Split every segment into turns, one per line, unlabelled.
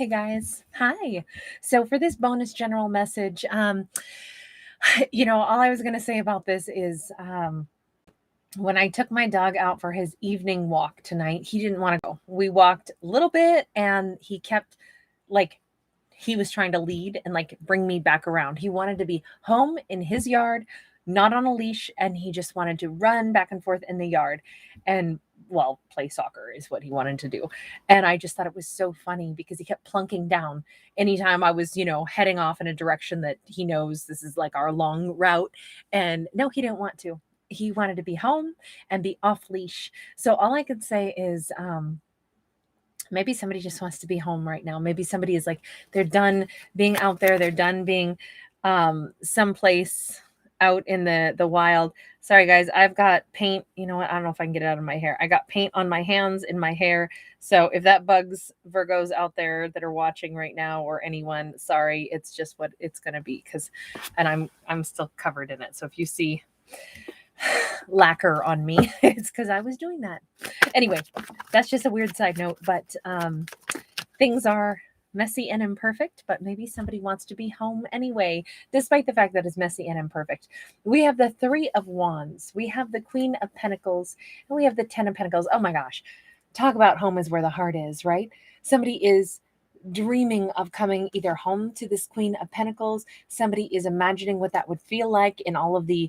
Hey guys. Hi. So for this bonus general message, all I was going to say about this is when I took my dog out for his evening walk tonight, he didn't want to go. We walked a little bit and he kept like he was trying to lead and like bring me back around. He wanted to be home in his yard, not on a leash, and he just wanted to run back and forth in the yard and play soccer is what he wanted to do. And I just thought it was so funny because he kept plunking down anytime I was, heading off in a direction that he knows this is like our long route. And no, he didn't want to. He wanted to be home and be off leash. So all I could say is maybe somebody just wants to be home right now. Maybe somebody is like, they're done being out there. They're done being someplace out in the wild. Sorry, guys. I've got paint. You know what? I don't know if I can get it out of my hair. I got paint on my hands, in my hair. So if that bugs Virgos out there that are watching right now or anyone, sorry, it's just what it's going to be and I'm still covered in it. So if you see lacquer on me, it's because I was doing that. Anyway, that's just a weird side note, but things are messy and imperfect, but maybe somebody wants to be home anyway, despite the fact that it's messy and imperfect. We have the Three of Wands, we have the Queen of Pentacles, and we have the Ten of Pentacles. Oh my gosh, talk about home is where the heart is, right? Somebody is dreaming of coming either home to this Queen of Pentacles. Somebody is imagining what that would feel like in all of the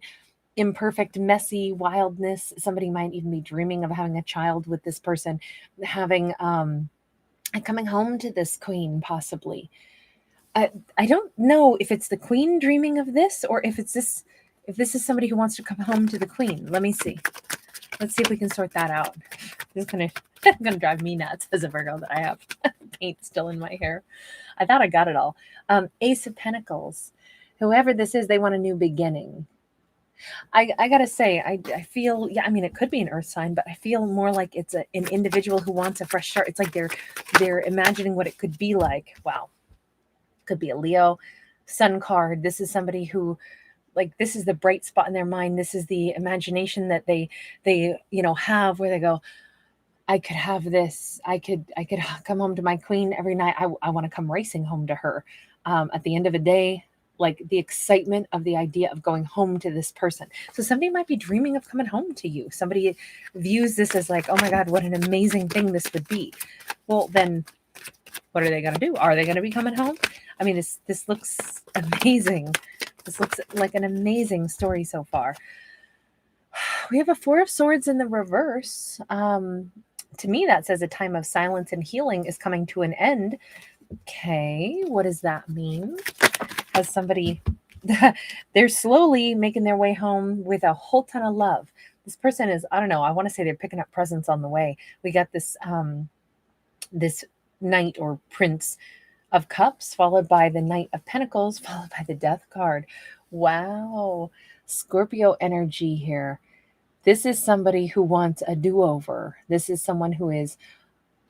imperfect, messy wildness. Somebody might even be dreaming of having a child with this person, having coming home to this queen, possibly. I don't know if it's the queen dreaming of this or if this is somebody who wants to come home to the queen. Let me see. Let's see if we can sort that out. This is gonna drive me nuts as a Virgo that I have paint still in my hair. I thought I got it all. Ace of Pentacles. Whoever this is, they want a new beginning. I gotta say, I feel, yeah, I mean, it could be an earth sign, but I feel more like it's an individual who wants a fresh start. It's like they're imagining what it could be like. Wow. Could be a Leo sun card. This is somebody who, like, this is the bright spot in their mind. This is the imagination that they have, where they go, I could have this. I could come home to my queen every night. I want to come racing home to her. At the end of the day, like the excitement of the idea of going home to this person. So somebody might be dreaming of coming home to you. Somebody views this as like, oh my God, what an amazing thing this would be. Well, then what are they going to do? Are they going to be coming home? I mean, this looks amazing. This looks like an amazing story so far. We have a Four of Swords in the reverse. To me, that says a time of silence and healing is coming to an end. Okay, what does that mean? Has somebody, they're slowly making their way home with a whole ton of love. This person is, I don't know, I want to say they're picking up presents on the way. We got this this Knight or Prince of Cups, followed by the Knight of Pentacles, followed by the Death card. Wow, Scorpio energy here. This is somebody who wants a do-over. This is someone who is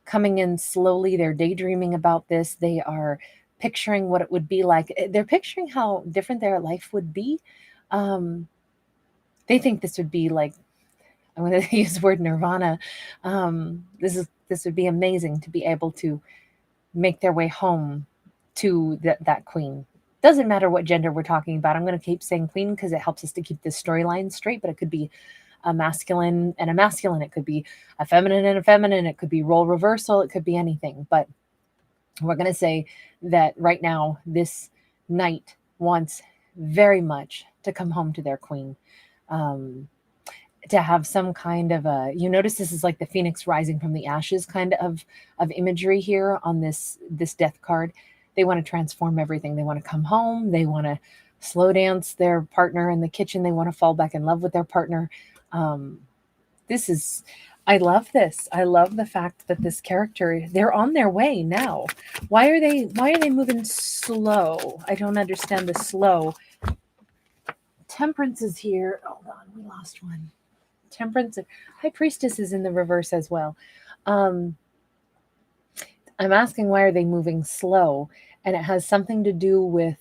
coming in slowly. They're daydreaming about this. They are picturing what it would be like. They're picturing how different their life would be. They think this would be like, I'm going to use the word nirvana. This would be amazing to be able to make their way home to that queen. Doesn't matter what gender we're talking about. I'm going to keep saying queen because it helps us to keep this storyline straight, but it could be a masculine and a masculine. It could be a feminine and a feminine. It could be role reversal. It could be anything. But we're going to say that right now, this knight wants very much to come home to their queen, to have some kind of a, you notice this is like the phoenix rising from the ashes kind of imagery here on this death card. They want to transform everything. They want to come home. They want to slow dance their partner in the kitchen. They want to fall back in love with their partner. I love this. I love the fact that this character, they're on their way now. Why are they moving slow? I don't understand the slow. Temperance is here. Hold on, we lost one. Temperance, High Priestess is in the reverse as well. I'm asking why are they moving slow? And it has something to do with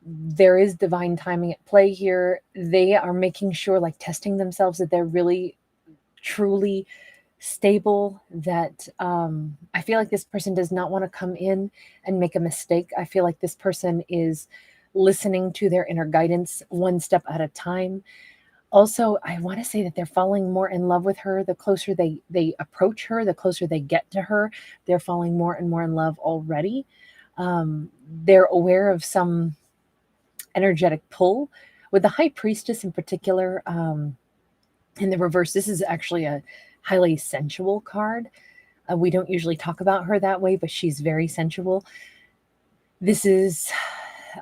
there is divine timing at play here. They are making sure, like testing themselves, that they're really truly stable, that I feel like this person does not want to come in and make a mistake. I feel like this person is listening to their inner guidance one step at a time. Also, I want to say that they're falling more in love with her. The closer they approach her, the closer they get to her, they're falling more and more in love already. They're aware of some energetic pull. With the High Priestess in particular, in the reverse, this is actually a highly sensual card. We don't usually talk about her that way, but she's very sensual. This is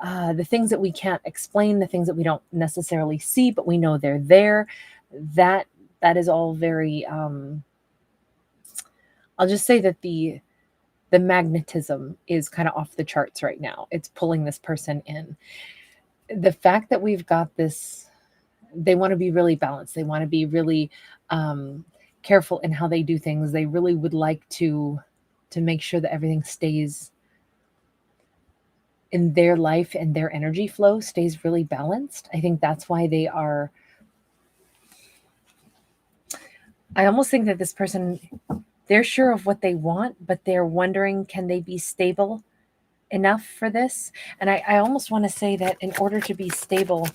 the things that we can't explain, the things that we don't necessarily see, but we know they're there. That is all very. I'll just say that the magnetism is kind of off the charts right now. It's pulling this person in. The fact that we've got this, they want to be really balanced. They want to be really careful in how they do things. They really would like to make sure that everything stays in their life and their energy flow stays really balanced. I think that's why they are. I almost think that this person, they're sure of what they want, but they're wondering, can they be stable enough for this? And I almost want to say that in order to be stable,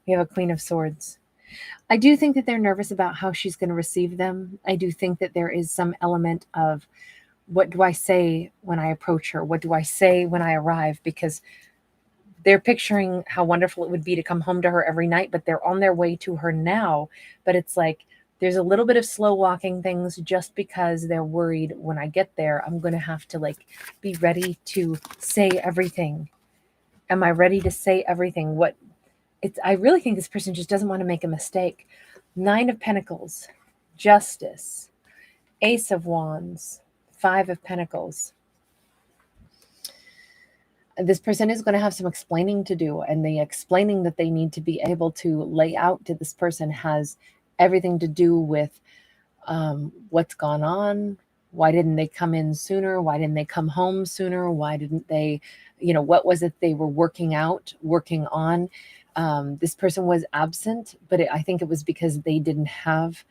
we have a Queen of Swords. I do think that they're nervous about how she's going to receive them. I do think that there is some element of, what do I say when I approach her? What do I say when I arrive? Because they're picturing how wonderful it would be to come home to her every night, but they're on their way to her now. But it's like, there's a little bit of slow walking things just because they're worried when I get there, I'm going to have to like be ready to say everything. Am I ready to say everything? I really think this person just doesn't want to make a mistake. 9 of Pentacles, Justice, Ace of Wands, 5 of Pentacles. This person is going to have some explaining to do, and the explaining that they need to be able to lay out to this person has everything to do with what's gone on. Why didn't they come in sooner? Why didn't they come home sooner? Why didn't they, what was it they were working on? This person was absent, but I think it was because they didn't have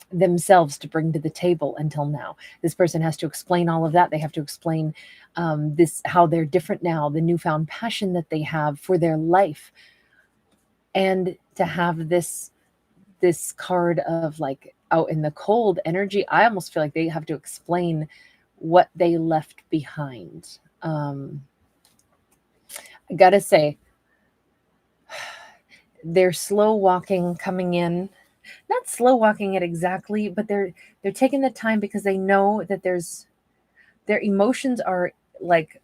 themselves to bring to the table until now. This person has to explain all of that. They have to explain how they're different now, the newfound passion that they have for their life, and to have this card of like out in the cold energy. I almost feel like they have to explain what they left behind. I gotta say, they're slow walking coming in. Not slow walking it exactly, but they're taking the time because they know that their emotions are like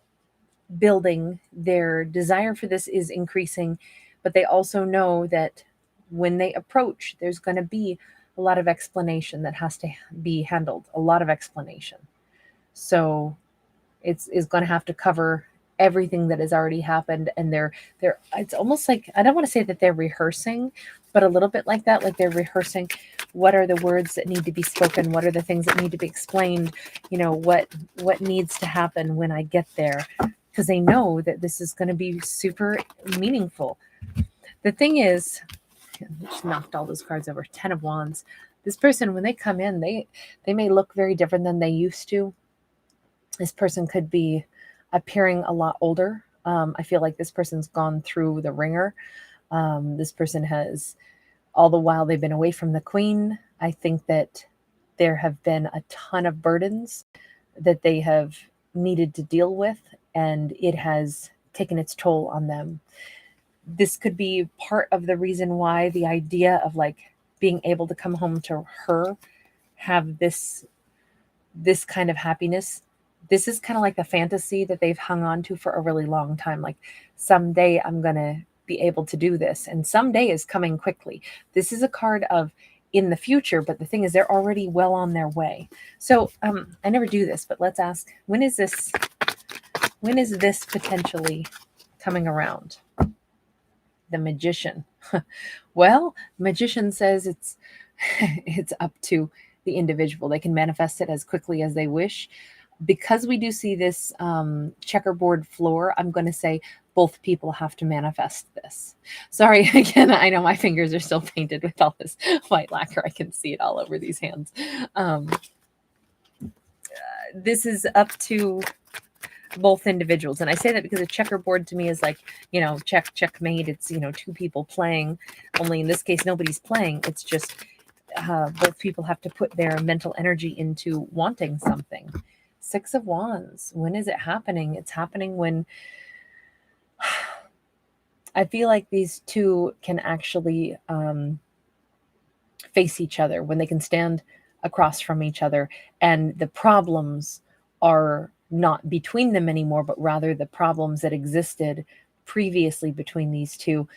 building. Their desire for this is increasing, but they also know that when they approach, there's going to be a lot of explanation that has to be handled, a lot of explanation. So it's going to have to cover everything that has already happened. And it's almost like, I don't want to say that they're rehearsing, but a little bit like that, like they're rehearsing what are the words that need to be spoken, what are the things that need to be explained, what needs to happen when I get there, because they know that this is going to be super meaningful. The thing is, I just knocked all those cards over. 10 of Wands. This person, when they come in, they may look very different than they used to. This person could be appearing a lot older. I feel like this person's gone through the ringer. This person has, all the while they've been away from the Queen, I think that there have been a ton of burdens that they have needed to deal with, and it has taken its toll on them. This could be part of the reason why the idea of like being able to come home to her, have this kind of happiness. This is kind of like the fantasy that they've hung on to for a really long time. Like, someday I'm going to be able to do this, and someday is coming quickly. This is a card of in the future, but the thing is they're already well on their way. So I never do this, but let's ask, when is this potentially coming around? The Magician. Well, Magician says it's up to the individual. They can manifest it as quickly as they wish. Because we do see this checkerboard floor, I'm going to say both people have to manifest this. Sorry, again, I know my fingers are still painted with all this white lacquer. I can see it all over these hands. This is up to both individuals. And I say that because a checkerboard to me is like, checkmate. It's, two people playing, only in this case, nobody's playing. It's just both people have to put their mental energy into wanting something. Six of Wands. When is it happening? It's happening when I feel like these two can actually face each other, when they can stand across from each other, and the problems are not between them anymore, but rather the problems that existed previously between these two,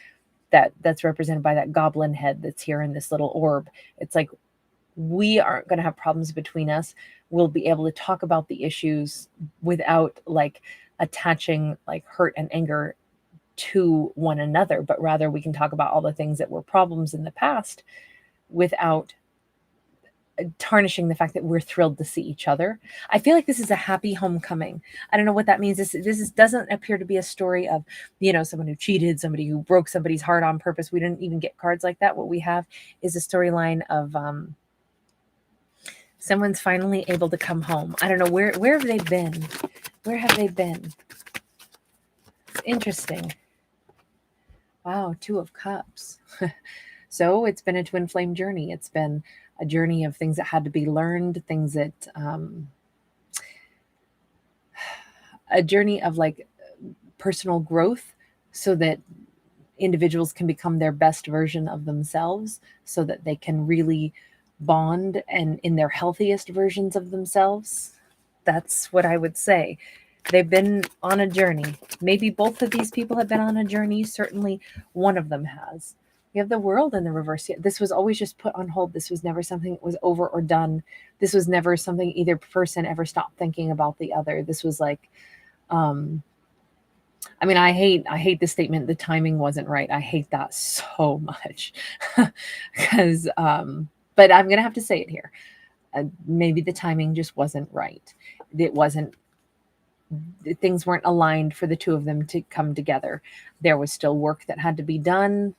that's represented by that goblin head that's here in this little orb. It's like, we aren't going to have problems between us. We'll be able to talk about the issues without like attaching like hurt and anger to one another, but rather we can talk about all the things that were problems in the past without tarnishing the fact that we're thrilled to see each other. I feel like this is a happy homecoming. I don't know what that means. This doesn't appear to be a story of, someone who cheated, somebody who broke somebody's heart on purpose. We didn't even get cards like that. What we have is a storyline of someone's finally able to come home. I don't know, where have they been? Where have they been? It's interesting. Wow, Two of Cups. So it's been a twin flame journey. It's been a journey of things that had to be learned, things that, a journey of like personal growth, so that individuals can become their best version of themselves, so that they can really bond and in their healthiest versions of themselves. That's what I would say. They've been on a journey. Maybe both of these people have been on a journey. Certainly one of them has. We have the World in the reverse. This was always just put on hold. This was never something that was over or done. This was never something either person ever stopped thinking about the other. This was like, I hate the statement, the timing wasn't right. I hate that so much. Because, but I'm going to have to say it here. Maybe the timing just wasn't right. Things weren't aligned for the two of them to come together. There was still work that had to be done,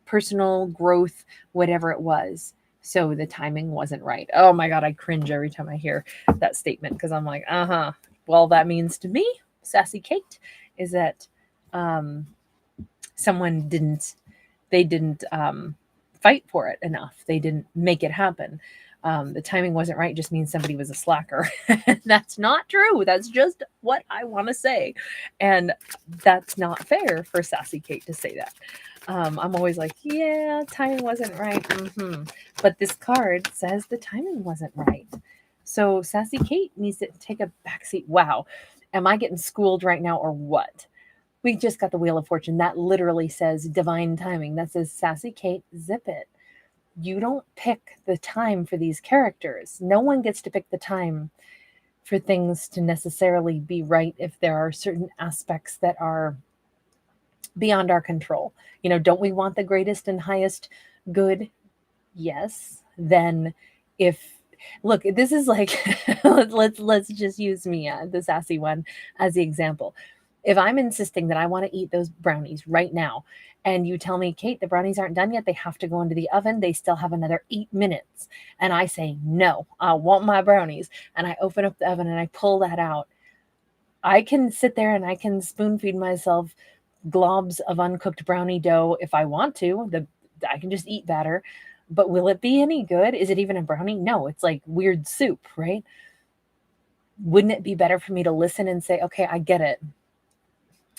personal growth, whatever it was. So the timing wasn't right. Oh my God, I cringe every time I hear that statement, because I'm like, well, that means to me, Sassy Kate, is that someone didn't fight for it enough. They didn't make it happen. The timing wasn't right just means somebody was a slacker. That's not true. That's just what I want to say. And that's not fair for Sassy Kate to say that. I'm always like, yeah, timing wasn't right. But this card says the timing wasn't right. So Sassy Kate needs to take a backseat. Wow. Am I getting schooled right now or what? We just got the Wheel of Fortune. That literally says divine timing. That says, Sassy Kate, zip it. You don't pick the time for these characters. No one gets to pick the time for things to necessarily be right if there are certain aspects that are beyond our control. Don't we want the greatest and highest good? Yes. Then look, this is like, let's just use me, the sassy one, as the example. If I'm insisting that I want to eat those brownies right now, and you tell me, Kate, the brownies aren't done yet, they have to go into the oven, they still have another 8 minutes, and I say, no, I want my brownies, and I open up the oven and I pull that out, I can sit there and I can spoon feed myself globs of uncooked brownie dough if I want to. I can just eat batter. But will it be any good? Is it even a brownie? No, it's like weird soup, right? Wouldn't it be better for me to listen and say, okay, I get it.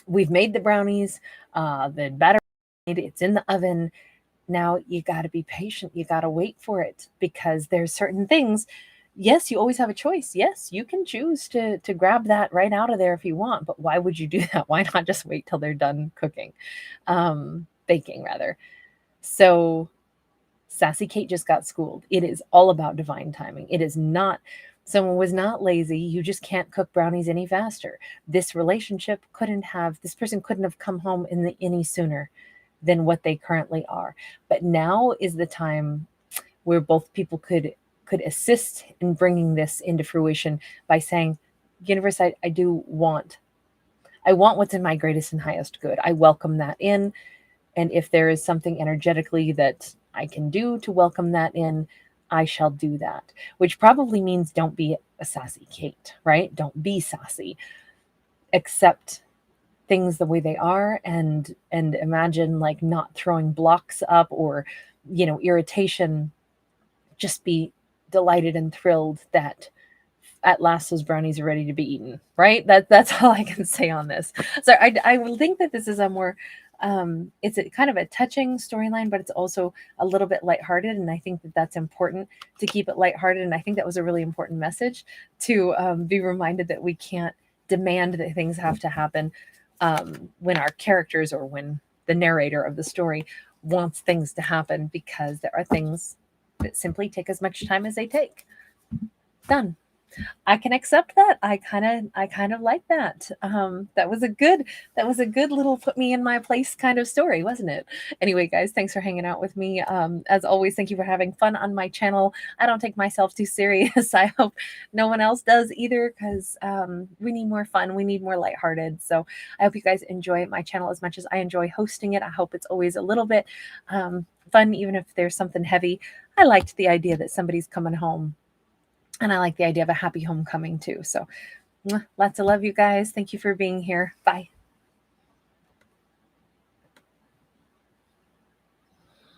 We've made the brownies, the batter, it's in the oven. Now you got to be patient. You got to wait for it, because there's certain things. Yes, you always have a choice. Yes, you can choose to grab that right out of there if you want, but why would you do that? Why not just wait till they're done cooking? Baking, rather. So Sassy Kate just got schooled. It is all about divine timing. It is not, someone was not lazy. You just can't cook brownies any faster. This relationship this person couldn't have come home any sooner than what they currently are. But now is the time where both people could assist in bringing this into fruition by saying, universe, I I want what's in my greatest and highest good. I welcome that in. And if there is something energetically that I can do to welcome that in, I shall do that. Which probably means don't be a sassy Kate, right? Don't be sassy. Accept things the way they are, and imagine like not throwing blocks up or, you know, irritation. Just be delighted and thrilled that at last those brownies are ready to be eaten, right? That's all I can say on this. So I think that this is a more it's a kind of a touching storyline, but it's also a little bit lighthearted, and I think that that's important to keep it lighthearted. And I think that was a really important message to be reminded that we can't demand that things have to happen when our characters or when the narrator of the story wants things to happen, because there are things that simply take as much time as they take. Done. I can accept that. I kind of like that. That was a good little put me in my place kind of story, wasn't it? Anyway, guys, thanks for hanging out with me. As always, thank you for having fun on my channel. I don't take myself too serious. I hope no one else does either, because we need more fun. We need more lighthearted. So I hope you guys enjoy my channel as much as I enjoy hosting it. I hope it's always a little bit fun, even if there's something heavy. I liked the idea that somebody's coming home. And I like the idea of a happy homecoming too. So lots of love, you guys. Thank you for being here. Bye.